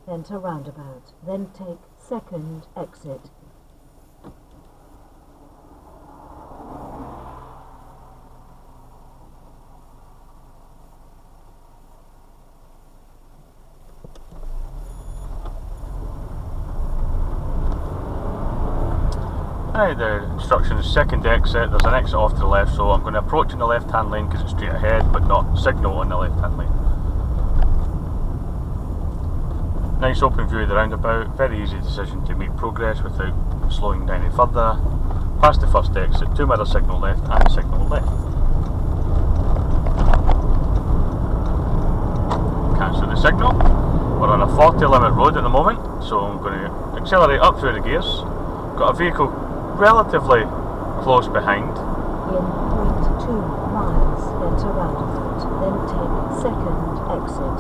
enter roundabout, then take second exit. Right, the instructions, second exit, there's an exit off to the left, so I'm going to approach in the left hand lane because it's straight ahead, but not signal on the left hand lane. Nice open view of the roundabout, very easy decision to make progress without slowing down any further. Past the first exit, 2 mirror signal left and signal left. Cancel the signal. We're on a 40 limit road at the moment, so I'm going to accelerate up through the gears. Got a vehicle relatively close behind. In 0.2 miles, enter roundabout, then take second exit.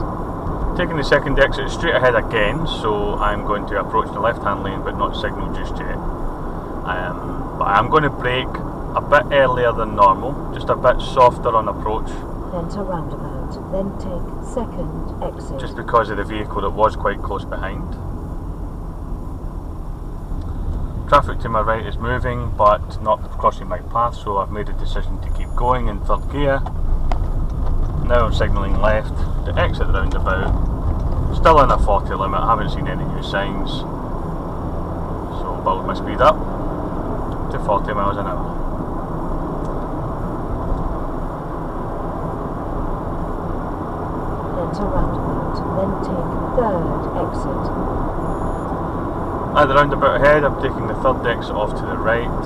Taking the second exit straight ahead again, so I'm going to approach the left hand lane but not signal just yet. But I'm going to brake a bit earlier than normal, just a bit softer on approach. Enter roundabout, then take second exit. Just because of the vehicle that was quite close behind. Traffic to my right is moving but not crossing my path, so I've made a decision to keep going in third gear. Now I'm signalling left to exit the roundabout. Still in a 40 limit, haven't seen any new signs. So I'll build my speed up to 40 miles an hour. Enter roundabout, then take third exit. At the roundabout ahead, I'm taking the third exit off to the right.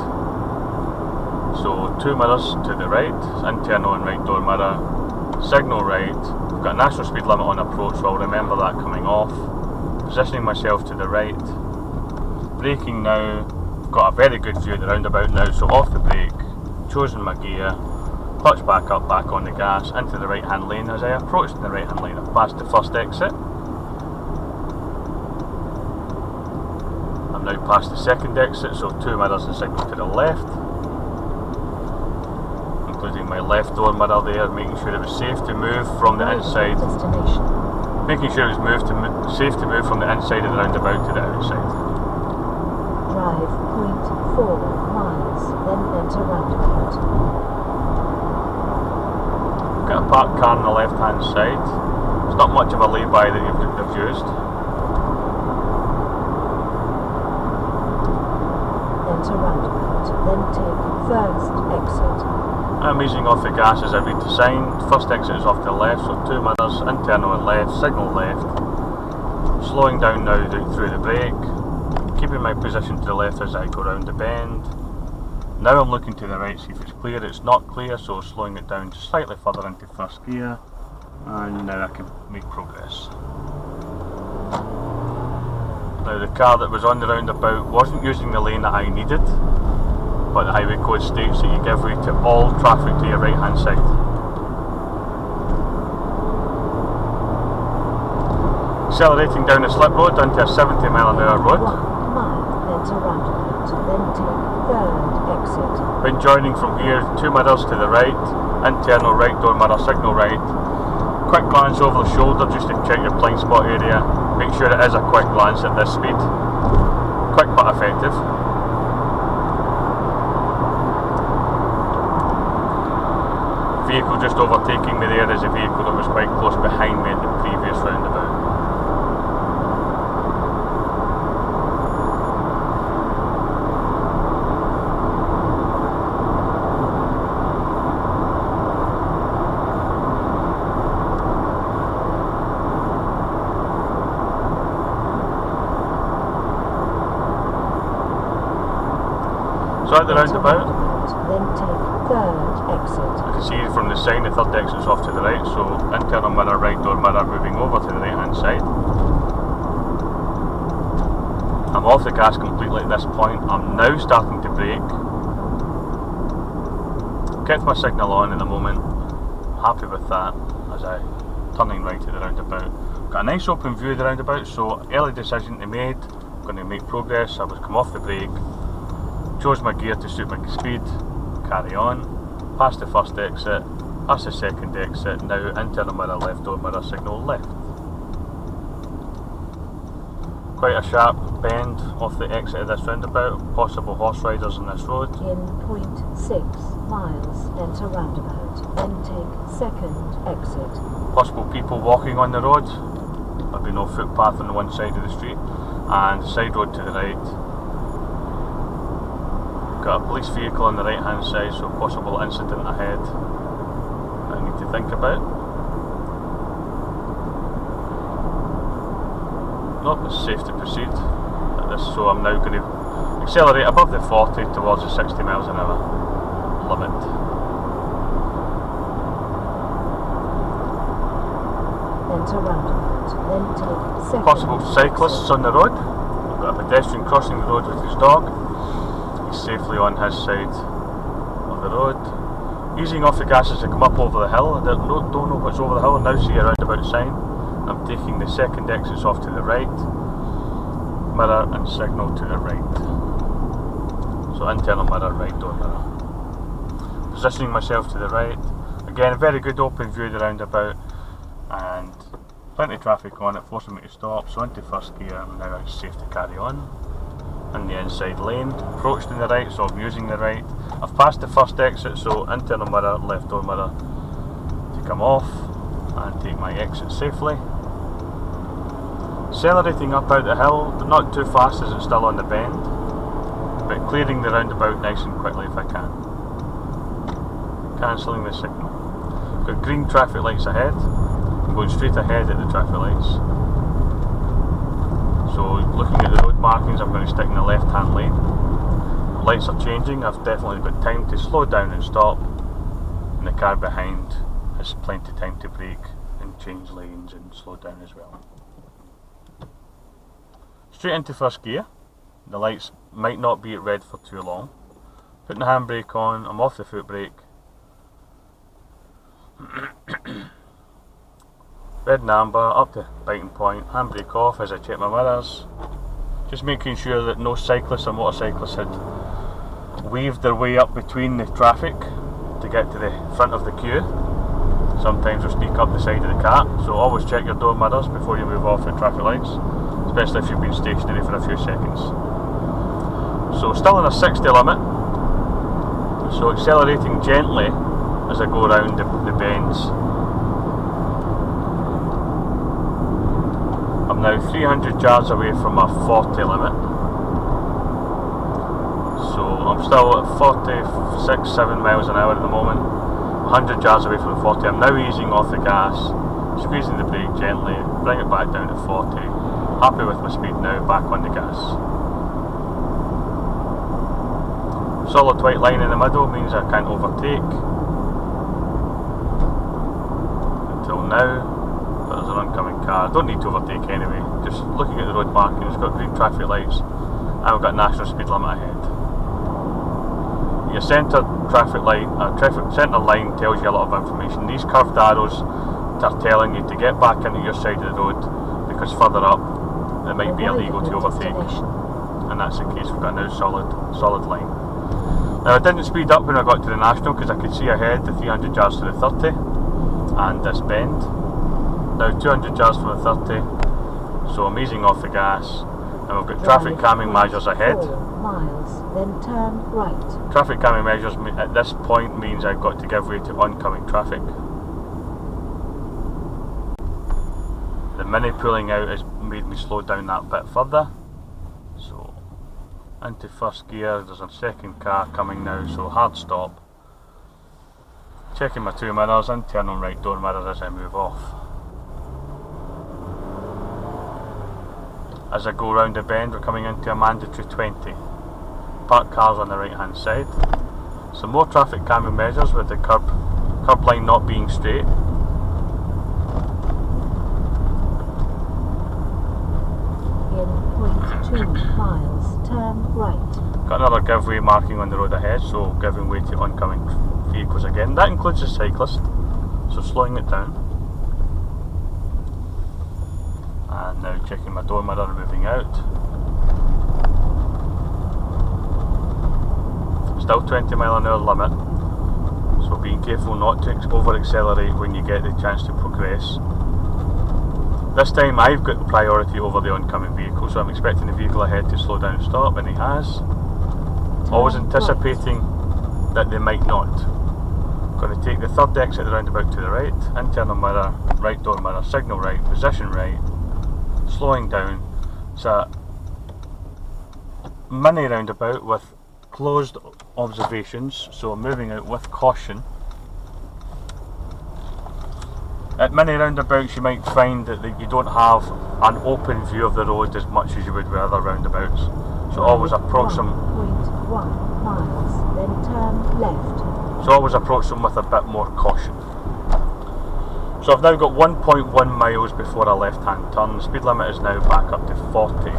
So 2 mirrors to the right, internal and right door mirror, signal right. I've got a national speed limit on approach, so I'll remember that coming off. Positioning myself to the right. Braking now. I've got a very good view of the roundabout now, so off the brake, chosen my gear, clutch back up, back on the gas, into the right hand lane. As I approach the right hand lane, I've passed the first exit. I'm now past the second exit, so 2 mirrors and signal to the left, including my left door mirror there, making sure it was safe to move from the inside. Making sure it was safe to move from the inside of the roundabout to the outside. Drive 0.4 miles, then enter roundabout. Got a parked car on the left hand side. It's not much of a lay-by that you've used. Enter roundabout, then take first exit. I'm easing off the gas as I read the sign. First exit is off to the left, so 2 mirrors, internal and left, signal left. Slowing down now through the brake. Keeping my position to the left as I go round the bend. Now I'm looking to the right, see if it's clear. It's not clear, so slowing it down just slightly further into first gear. And now I can make progress. Now the car that was on the roundabout wasn't using the lane that I needed, but the highway code states that you give way to all traffic to your right hand side. Accelerating down a slip road onto a 70 mile an hour road. 1 mile, enter roundabout, then take third exit. When joining from here, 2 mirrors to the right, internal right door mirror, signal right. Quick glance over the shoulder just to check your blind spot area. Make sure it is a quick glance at this speed. Quick but effective. Vehicle just overtaking me there is a vehicle that was quite close behind me in the previous roundabout. So at the roundabout, then take third exit. I can see from the sign the third exit is off to the right, so internal mirror, right door mirror moving over to the right hand side. I'm off the gas completely at this point. I'm now starting to brake. Kept my signal on in the moment. Happy with that as I turning right at the roundabout. Got a nice open view of the roundabout, so early decision to made. I'm going to make progress. I was come off the brake. Chose my gear to suit my speed, carry on, past the first exit, past the second exit, now internal mirror, left door mirror, signal left. Quite a sharp bend off the exit of this roundabout. Possible horse riders on this road. In 0.6 miles, enter roundabout. Then take second exit. Possible people walking on the road. There'll be no footpath on the one side of the street. And side road to the right. Got a police vehicle on the right hand side, so possible incident ahead I need to think about. Not as safe to proceed at this, so I'm now going to accelerate above the 40 towards the 60 miles an hour limit. Enter roundabout. Then take second. Possible cyclists on the road. We've got a pedestrian crossing the road with his dog. He's safely on his side of the road. Easing off the gas as I come up over the hill. I don't know what's over the hill. I now see a roundabout sign. I'm taking the second exits off to the right. Mirror and signal to the right. So internal mirror, right door mirror. Positioning myself to the right. Again, a very good open view of the roundabout. And plenty of traffic on it, forcing me to stop. So into first gear, and now it's safe to carry on. In the inside lane, approached in the right, so I'm using the right. I've passed the first exit, so internal mirror, left door mirror to come off and take my exit safely. Accelerating up out the hill, but not too fast as it's still on the bend, but clearing the roundabout nice and quickly if I can. Cancelling the signal. Got green traffic lights ahead. I'm going straight ahead at the traffic lights. So looking at the road markings, I'm going to stick in the left hand lane. The lights are changing, I've definitely got time to slow down and stop, and the car behind has plenty of time to brake and change lanes and slow down as well. Straight into first gear. The lights might not be at red for too long. Putting the handbrake on, I'm off the foot brake. Red and amber, up to biting point, handbrake off as I check my mirrors. Just making sure that no cyclists or motorcyclists had weaved their way up between the traffic to get to the front of the queue. Sometimes they'll sneak up the side of the car, so always check your door mirrors before you move off at traffic lights, especially if you've been stationary for a few seconds. So still in a 60 limit, so accelerating gently as I go around the bends. I'm now 300 yards away from a 40 limit, so I'm still at 46-7 miles an hour at the moment, 100 yards away from 40. I'm now easing off the gas, squeezing the brake gently, bring it back down to 40. Happy with my speed now, back on the gas. Solid white line in the middle means I can't overtake. Until now. But there's an oncoming car. I don't need to overtake anyway. Just looking at the road markings, got green traffic lights, and we've got national speed limit ahead. Your centre traffic light, centre line tells you a lot of information. These curved arrows are telling you to get back into your side of the road, because further up it might be illegal to overtake, and that's the case. We've got now solid line. Now I didn't speed up when I got to the national because I could see ahead the 300 yards to the 30 and this bend. Now 200 yards from the 30, so I'm easing off the gas, and we've got traffic calming measures ahead. 4 miles, then turn right. Traffic calming measures at this point means I've got to give way to oncoming traffic. The mini pulling out has made me slow down that bit further. So into first gear, there's a second car coming now, so hard stop. Checking my two mirrors, internal right door mirror as I move off. As I go round the bend, we're coming into a mandatory 20. Parked cars on the right hand side. Some more traffic calming measures with the curb line not being straight. In 0.2 miles, turn right. Got another giveaway marking on the road ahead, so giving way to oncoming vehicles again. That includes the cyclist, so slowing it down. And now checking my door mirror and moving out. Still 20 mile an hour limit, so being careful not to over accelerate when you get the chance to progress. This time I've got priority over the oncoming vehicle, so I'm expecting the vehicle ahead to slow down and stop, and he has. Always anticipating that they might not. Going to take the third exit of the roundabout to the right, internal mirror, right door mirror, signal right, position right, slowing down. It's a mini roundabout with closed observations, so I'm moving out with caution. At many roundabouts you might find that you don't have an open view of the road as much as you would with other roundabouts. So always approach them 1.1 miles, then turn left. So always approach them with a bit more caution. So I've now got 1.1 miles before a left hand turn. The speed limit is now back up to 40.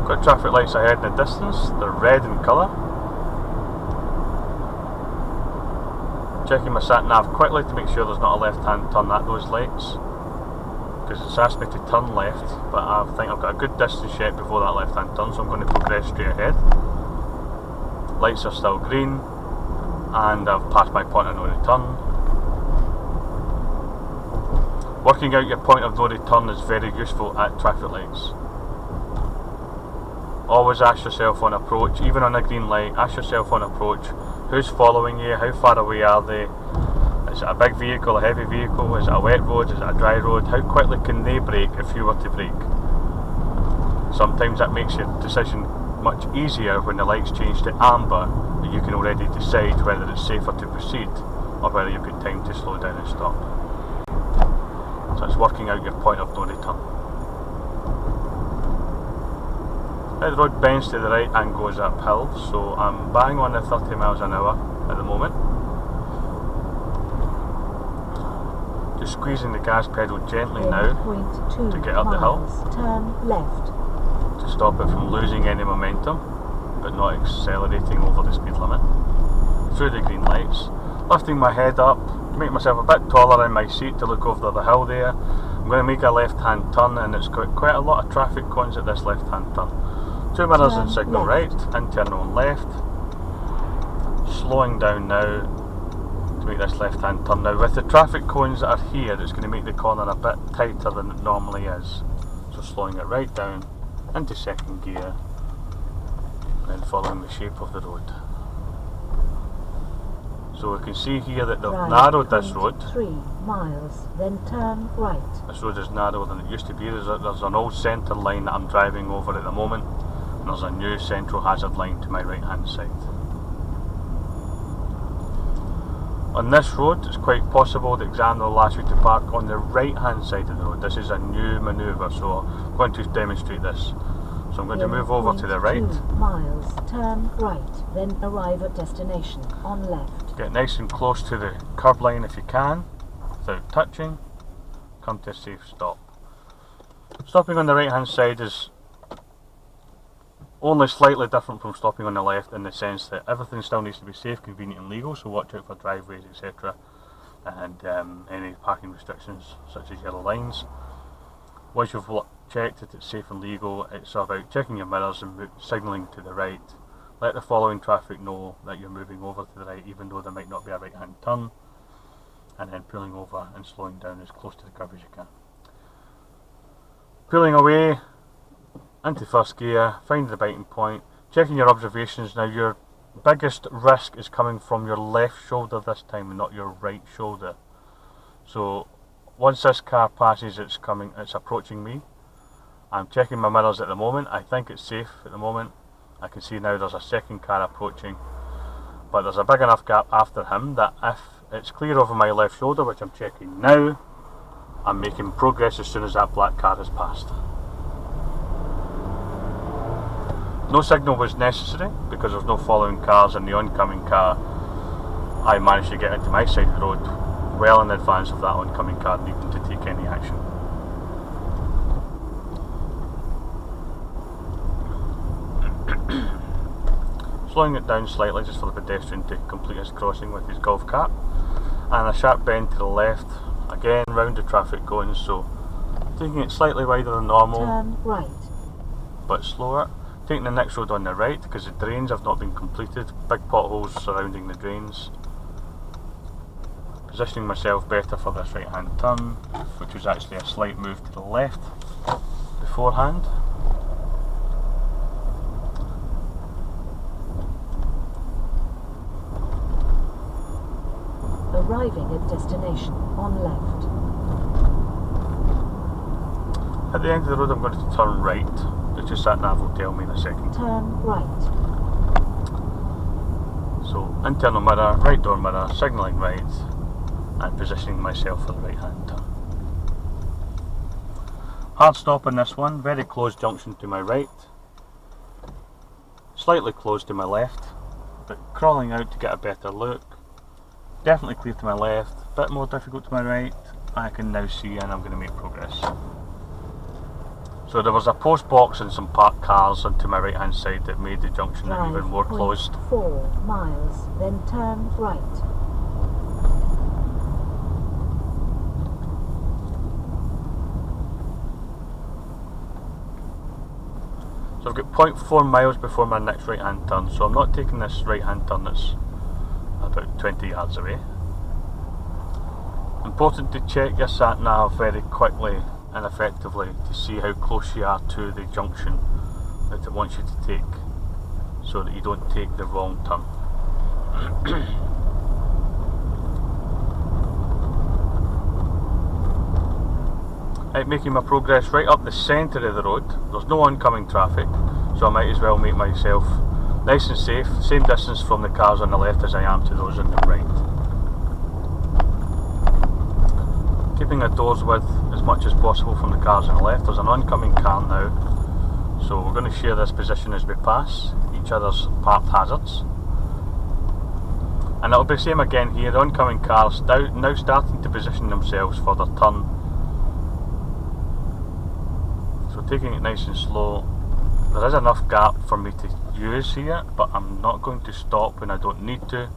Got traffic lights ahead in the distance, they're red in colour. Checking my sat nav quickly to make sure there's not a left hand turn at those lights, because it's asked me to turn left, but I think I've got a good distance yet before that left hand turn, so I'm going to progress straight ahead. Lights are still green, and I've passed my point of no return. Working out your point of no return is very useful at traffic lights. Always ask yourself on approach, even on a green light, ask yourself on approach, who's following you, how far away are they, is it a big vehicle, a heavy vehicle, is it a wet road, is it a dry road, how quickly can they brake if you were to brake. Sometimes that makes your decision much easier when the lights change to amber, that you can already decide whether it's safer to proceed or whether you've got time to slow down and stop. So it's working out your point of no return. The road bends to the right and goes uphill, so I'm bang on the 30 miles an hour at the moment. Just squeezing the gas pedal gently now to get up the hill. Turn left. To stop it from losing any momentum, but not accelerating over the speed limit. Through the green lights. Lifting my head up to make myself a bit taller in my seat to look over the hill there. I'm going to make a left hand turn, and it's got quite a lot of traffic cones at this left hand turn. 2 mirrors and signal right, internal and left. Slowing down now to make this left hand turn. Now with the traffic cones that are here, it's going to make the corner a bit tighter than it normally is. So slowing it right down into second gear and following the shape of the road. So we can see here that they've narrowed this road. 3 miles, then turn right. This road is narrower than it used to be. There's an old centre line that I'm driving over at the moment. There's a new central hazard line to my right hand side. On this road it's quite possible the examiner will ask you to park on the right hand side of the road. This is a new manoeuvre, so I'm going to demonstrate this. So I'm going to move over to the right. 2 miles, turn right, then arrive at destination on left. Get nice and close to the curb line if you can, without touching. Come to a safe stop. Stopping on the right hand side is only slightly different from stopping on the left, in the sense that everything still needs to be safe, convenient and legal, so watch out for driveways, etc. and any parking restrictions such as yellow lines. Once you've checked that it's safe and legal, it's about checking your mirrors and signalling to the right. Let the following traffic know that you're moving over to the right, even though there might not be a right hand turn, and then pulling over and slowing down as close to the curb as you can. Pulling away into first gear, finding the biting point, checking your observations. Now your biggest risk is coming from your left shoulder this time and not your right shoulder. So once this car passes, it's approaching me. I'm checking my mirrors at the moment. I think it's safe at the moment. I can see now there's a second car approaching, but there's a big enough gap after him that if it's clear over my left shoulder, which I'm checking now, I'm making progress as soon as that black car has passed. No signal was necessary because there's no following cars in the oncoming car. I managed to get into my side of the road well in advance of that oncoming car needing to take any action. Slowing it down slightly just for the pedestrian to complete his crossing with his golf cart, and a sharp bend to the left, Again, round the traffic going, so taking it slightly wider than normal. Turn right. But slower. Taking the next road on the right because the drains have not been completed. Big potholes surrounding the drains. Positioning myself better for this right hand turn, which was actually a slight move to the left beforehand. Arriving at destination on left. At the end of the road I'm going to turn right, which is that nav will tell me in a second. Turn right. So internal mirror, right door mirror, signalling right and positioning myself for the right hand turn. Hard stop on this one, very close junction to my right, slightly closed to my left, but crawling out to get a better look. Definitely clear to my left, bit more difficult to my right. I can now see and I'm going to make progress. So there was a post box and some parked cars onto my right hand side that made the junction even more closed. 4 miles, then turn right. So I've got 0.4 miles before my next right hand turn, so I'm not taking this right hand turn that's about 20 yards away. Important to check your sat nav very quickly and effectively to see how close you are to the junction that it wants you to take, so that you don't take the wrong turn. Right, making my progress right up the centre of the road. There's no oncoming traffic, so I might as well make myself nice and safe, same distance from the cars on the left as I am to those on the right. Keeping the doors width as much as possible from the cars on the left. There's an oncoming car now, so we're going to share this position as we pass each other's parked hazards. And it'll be the same again here, the oncoming cars now starting to position themselves for their turn. So taking it nice and slow. There is enough gap for me to use here, but I'm not going to stop when I don't need to,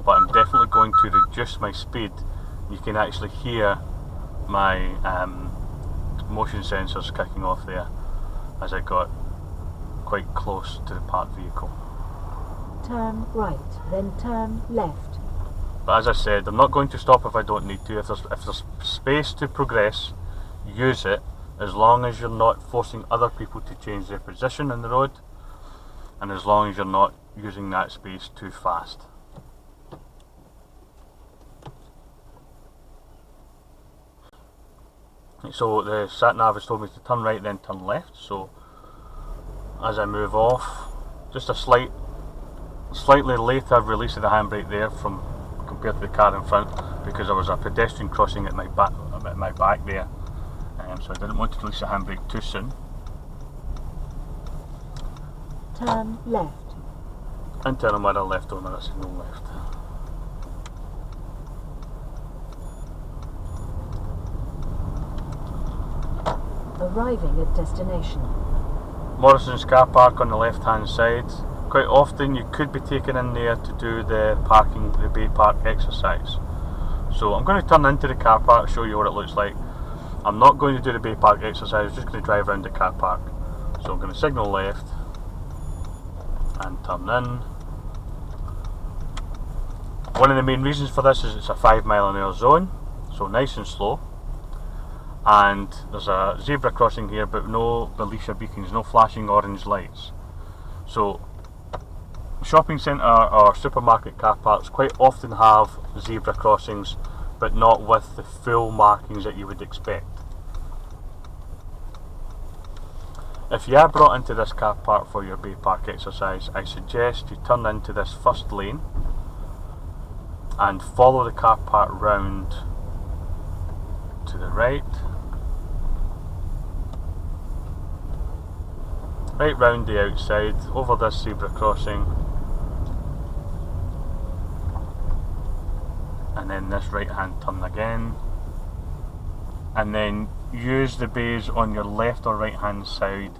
but I'm definitely going to reduce my speed. You can actually hear my motion sensors kicking off there as I got quite close to the parked vehicle. Turn right, then turn left. But as I said, I'm not going to stop if I don't need to. If there's space to progress, use it, as long as you're not forcing other people to change their position in the road, and as long as you're not using that space too fast. So the sat nav has told me to turn right then turn left, so as I move off, just a slightly later release of the handbrake there compared to the car in front, because there was a pedestrian crossing at my back there, so I didn't want to release the handbrake too soon. Turn left. Internal mirror left door mirror signal left. Arriving at destination. Morrison's car park on the left hand side. Quite often you could be taken in there to do the bay park exercise. So I'm going to turn into the car park, show you what it looks like. I'm not going to do the bay park exercise, I'm just going to drive around the car park. So I'm going to signal left and turn in. One of the main reasons for this is it's a 5 mile an hour zone, so nice and slow. And there's a zebra crossing here, but no Belisha beacons, no flashing orange lights. So shopping centre or supermarket car parks quite often have zebra crossings, but not with the full markings that you would expect. If you are brought into this car park for your bay park exercise, I suggest you turn into this first lane and follow the car park round to the right round the outside, over this zebra crossing, and then this right hand turn again, and then use the bays on your left or right hand side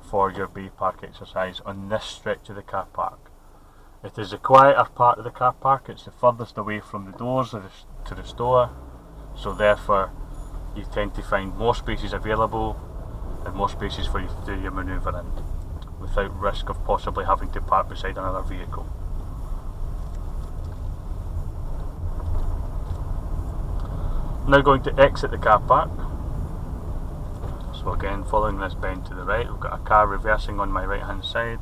for your bay park exercise on this stretch of the car park. It is the quieter part of the car park, it's the furthest away from the doors to the store, so therefore you tend to find more spaces available and more spaces for you to do your manoeuvre in without risk of possibly having to park beside another vehicle. Now going to exit the car park. So again, following this bend to the right, we've got a car reversing on my right hand side.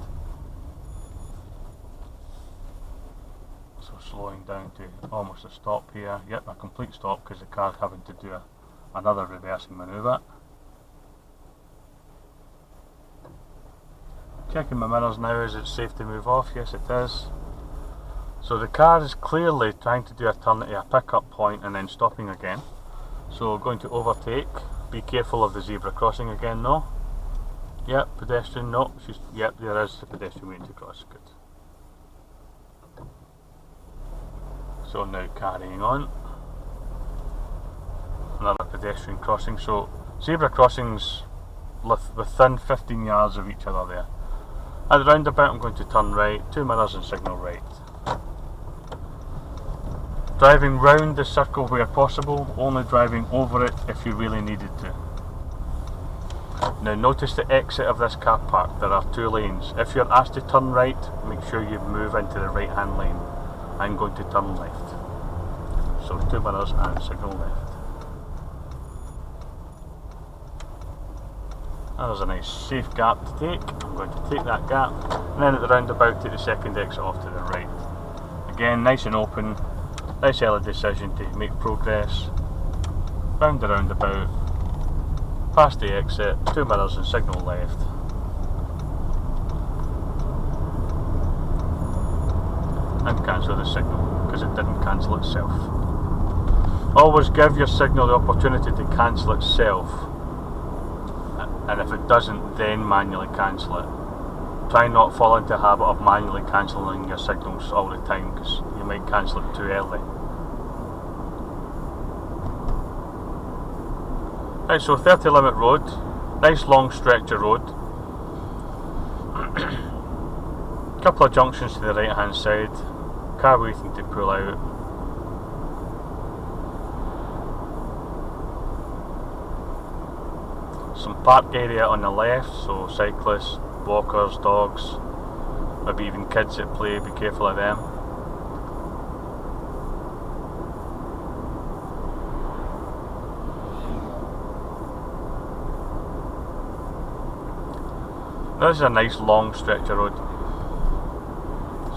So slowing down to almost a stop here. Yep, a complete stop because the car's having to do another reversing manoeuvre. Checking my mirrors now, is it safe to move off? Yes it is. So the car is clearly trying to do a turn at a pickup point and then stopping again. So going to overtake. Be careful of the zebra crossing again, no? Yep, pedestrian, no. Yep, there is the pedestrian waiting to cross, good. So now carrying on. Another pedestrian crossing, so zebra crossings within 15 yards of each other there. At the roundabout I'm going to turn right, 2 mirrors and signal right. Driving round the circle where possible, only driving over it if you really needed to. Now notice the exit of this car park, there are 2 lanes. If you're asked to turn right, make sure you move into the right hand lane. I'm going to turn left. So 2 mirrors and signal left. There's a nice safe gap to take. I'm going to take that gap and then at the roundabout take the second exit off to the right. Again, nice and open. Nice early decision to make progress. Round the roundabout, past the exit, 2 mirrors and signal left. And cancel the signal, because it didn't cancel itself. Always give your signal the opportunity to cancel itself. And if it doesn't, then manually cancel it. Try not fall into a habit of manually cancelling your signals all the time, because you might cancel it too early. Right, so 30 limit road, nice long stretch of road. Couple of junctions to the right hand side, car waiting to pull out. Some park area on the left, so cyclists, walkers, dogs, maybe even kids at play, be careful of them. Now this is a nice long stretch of road,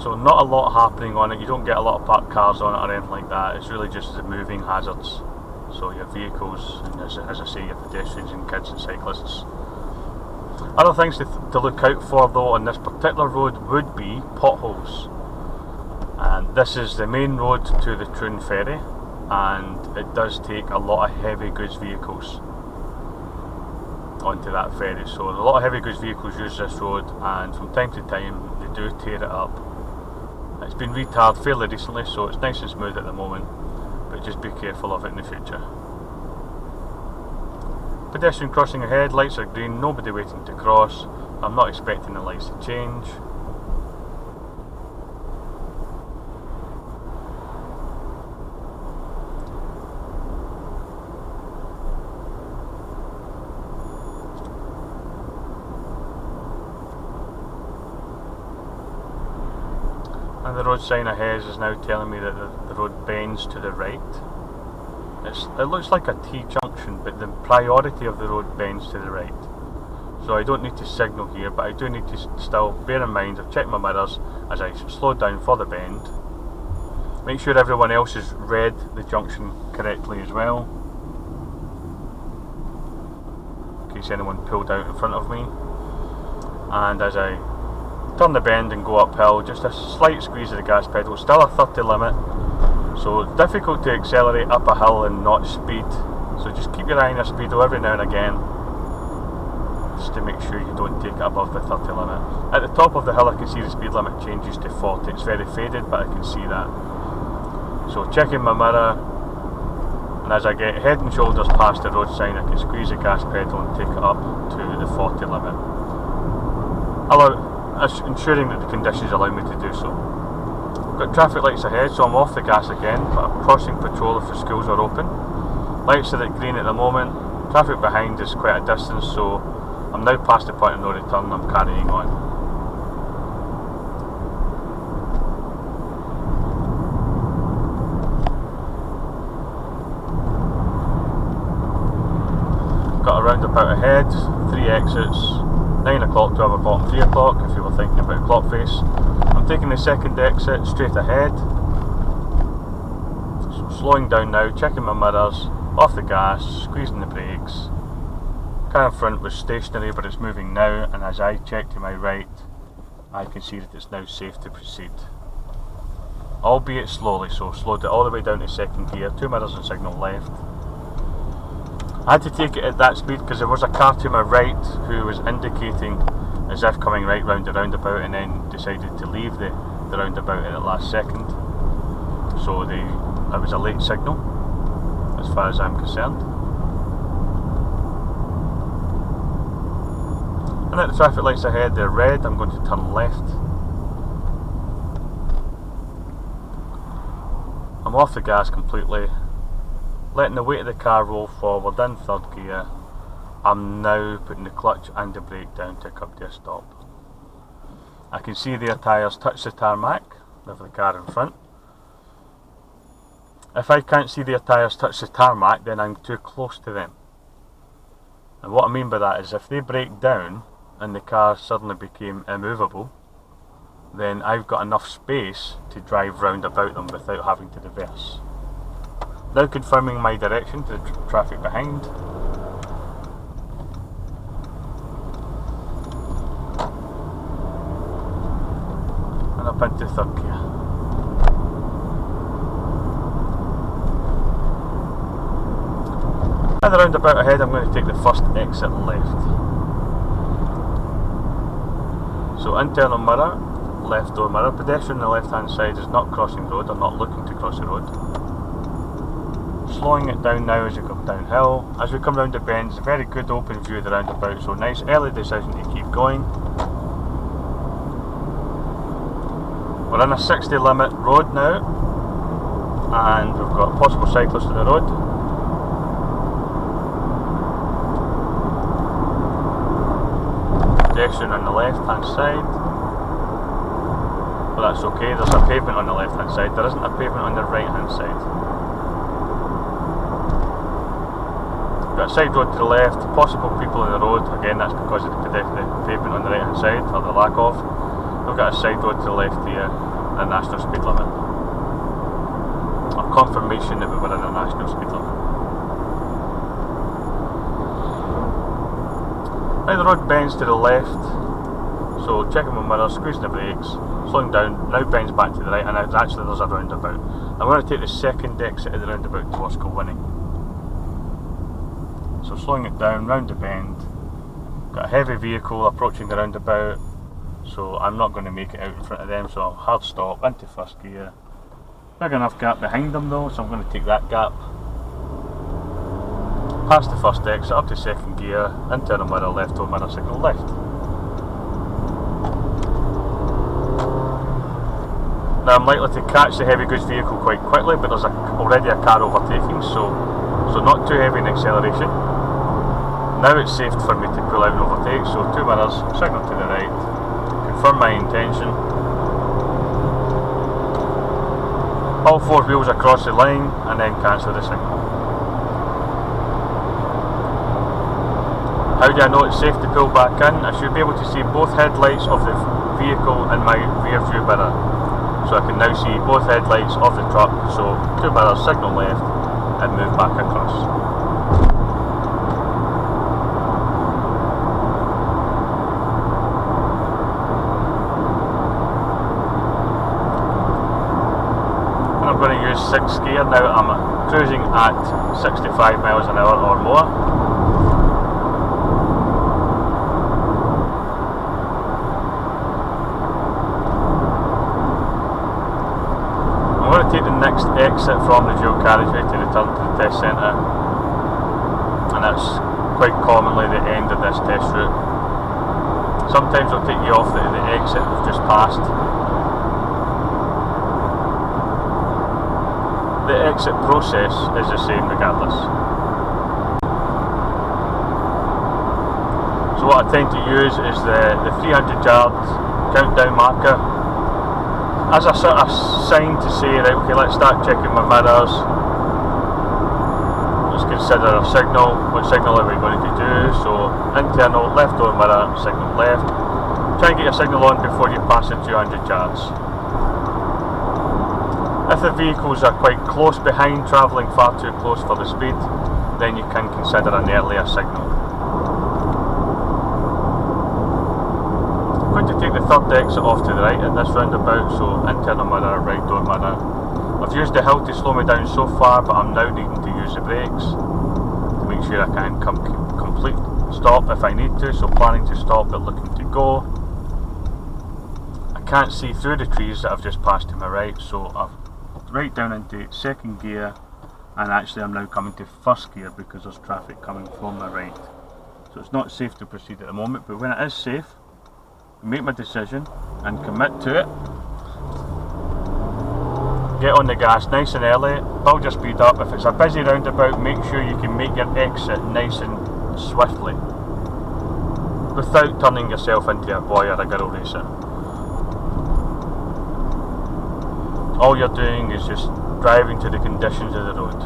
so not a lot happening on it, you don't get a lot of parked cars on it or anything like that, it's really just the moving hazards. So your vehicles, and as I say, your pedestrians and kids and cyclists. Other things to look out for though on this particular road would be potholes. And this is the main road to the Troon ferry, and it does take a lot of heavy goods vehicles onto that ferry. So a lot of heavy goods vehicles use this road, and from time to time they do tear it up. It's been retarred fairly recently, so it's nice and smooth at the moment, but just be careful of it in the future. Pedestrian crossing ahead, lights are green, nobody waiting to cross. I'm not expecting the lights to change. And the road sign ahead is now telling me that the road bends to the right. It looks like a T-junction, but the priority of the road bends to the right. So I don't need to signal here, but I do need to still bear in mind, I've checked my mirrors as I slow down for the bend. Make sure everyone else has read the junction correctly as well, in case anyone pulled out in front of me. And as I turn the bend and go uphill, just a slight squeeze of the gas pedal, still a 30 limit, so difficult to accelerate up a hill and not speed, so just keep your eye on your speedo every now and again, just to make sure you don't take it above the 30 limit. At the top of the hill I can see the speed limit changes to 40, it's very faded but I can see that. So checking my mirror, and as I get head and shoulders past the road sign I can squeeze the gas pedal and take it up to the 40 limit. Ensuring that the conditions allow me to do so. I've got traffic lights ahead, so I'm off the gas again, but I'm crossing patrol if the schools are open. Lights are at green at the moment. Traffic behind is quite a distance, so I'm now past the point of no return. I'm carrying on. Got a roundabout ahead, 3 exits, 9 o'clock, 12 o'clock and 3 o'clock if you were thinking about clock face. I'm taking the second exit straight ahead. So slowing down now, checking my mirrors, off the gas, squeezing the brakes. Car in front was stationary but it's moving now, and as I check to my right I can see that it's now safe to proceed. Albeit slowly, so slowed it all the way down to second gear, 2 mirrors and signal left. I had to take it at that speed because there was a car to my right who was indicating as if coming right round the roundabout and then decided to leave the roundabout at the last second. So it was a late signal as far as I'm concerned. And at the traffic lights ahead, they're red. I'm going to turn left. I'm off the gas completely, letting the weight of the car roll forward in third gear. I'm now putting the clutch and the brake down to come to a stop. I can see their tyres touch the tarmac of the car in front. If I can't see their tyres touch the tarmac, then I'm too close to them. And what I mean by that is if they break down and the car suddenly became immovable, then I've got enough space to drive round about them without having to reverse. Now confirming my direction to the traffic behind. And up into third gear. At the roundabout ahead, I'm going to take the first exit left. So internal mirror, left door mirror. Pedestrian on the left hand side is not crossing road, I'm not looking to cross the road. Slowing it down now as you come downhill. As we come round the bend, it's a very good open view of the roundabout, so nice early decision to keep going. We're in a 60 limit road now, and we've got possible cyclists on the road. Pedestrian on the left hand side. Well, that's okay, there's a pavement on the left hand side, there isn't a pavement on the right hand side. Got a side road to the left, possible people on the road, again that's because of the pavement on the right hand side, or the lack of. We've got a side road to the left here, a national speed limit. A confirmation that we were in a national speed limit. Now the road bends to the left, so checking my mirrors, squeezing the brakes, slowing down, now bends back to the right, and actually there's a roundabout. I'm going to take the second exit of the roundabout towards Kilwinning. So slowing it down, round the bend, got a heavy vehicle approaching the roundabout, so I'm not going to make it out in front of them, so I'll hard stop into first gear. Big enough gap behind them though, so I'm going to take that gap. Past the first exit, up to second gear, internal mirror, left door mirror, signal left. Now I'm likely to catch the heavy goods vehicle quite quickly, but there's already a car overtaking, so not too heavy in acceleration. Now it's safe for me to pull out and overtake, so 2 mirrors, signal to the right, confirm my intention. All 4 wheels across the line and then cancel the signal. How do I know it's safe to pull back in? I should be able to see both headlights of the vehicle in my rear view mirror. So I can now see both headlights of the truck, so 2 mirrors, signal left and move back across. I'm going to use 6th gear now. I'm cruising at 65 miles an hour or more. I'm going to take the next exit from the dual carriageway to return to the test centre, and that's quite commonly the end of this test route. Sometimes it'll take you off the exit we've just passed. The exit process is the same regardless. So what I tend to use is the 300 yard countdown marker as a sort of sign to say, right, okay, let's start checking my mirrors. Let's consider a signal. What signal are we going to do? So internal left door mirror, signal left. Try and get your signal on before you pass the 200 yards. If the vehicles are quite close behind, travelling far too close for the speed, then you can consider an earlier signal. I'm going to take the third exit off to the right at this roundabout, so internal mirror, right door mirror. I've used the hill to slow me down so far, but I'm now needing to use the brakes to make sure I can complete stop if I need to, so planning to stop but looking to go. I can't see through the trees that I've just passed to my right, so I've right down into second gear, and actually I'm now coming to first gear because there's traffic coming from my right. So it's not safe to proceed at the moment, but when it is safe, make my decision and commit to it. Get on the gas nice and early, build your speed up. If it's a busy roundabout, make sure you can make your exit nice and swiftly without turning yourself into a boy or a girl racer. All you're doing is just driving to the conditions of the road.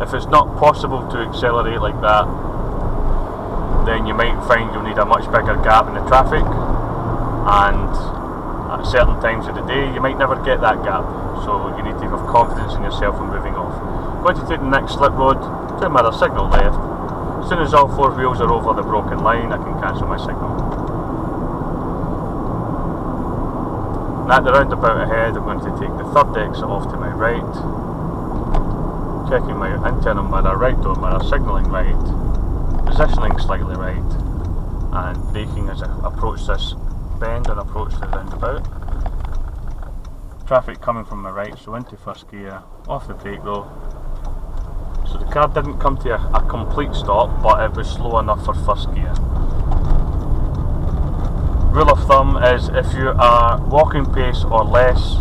If it's not possible to accelerate like that, then you might find you'll need a much bigger gap in the traffic, and at certain times of the day you might never get that gap, so you need to have confidence in yourself and moving off. I'm going to take the next slip road, 2 mirror, signal left. As soon as all 4 wheels are over the broken line, I can cancel my signal. At the roundabout ahead, I'm going to take the third exit off to my right, checking my internal mirror, right door mirror, signalling right, positioning slightly right, and braking as I approach this bend and approach the roundabout. Traffic coming from my right, so into first gear, off the brake though. So the car didn't come to a complete stop, but it was slow enough for first gear. Rule of thumb is if you are walking pace or less,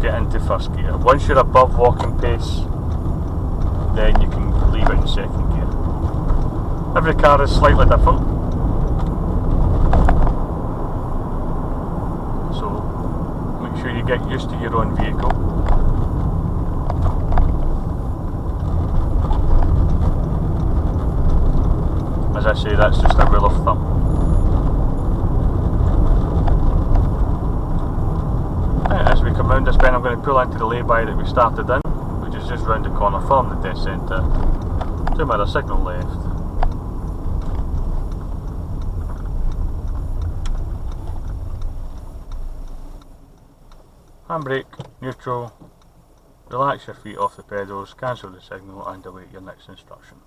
get into first gear. Once you're above walking pace, then you can leave it in second gear. Every car is slightly different, so make sure you get used to your own vehicle. As I say, that's just a rule of thumb. As we come round this bend, I'm going to pull into the lay-by that we started in, which is just round the corner from the test centre. 2 mirror, signal left. Handbrake, neutral, relax your feet off the pedals, cancel the signal and await your next instruction.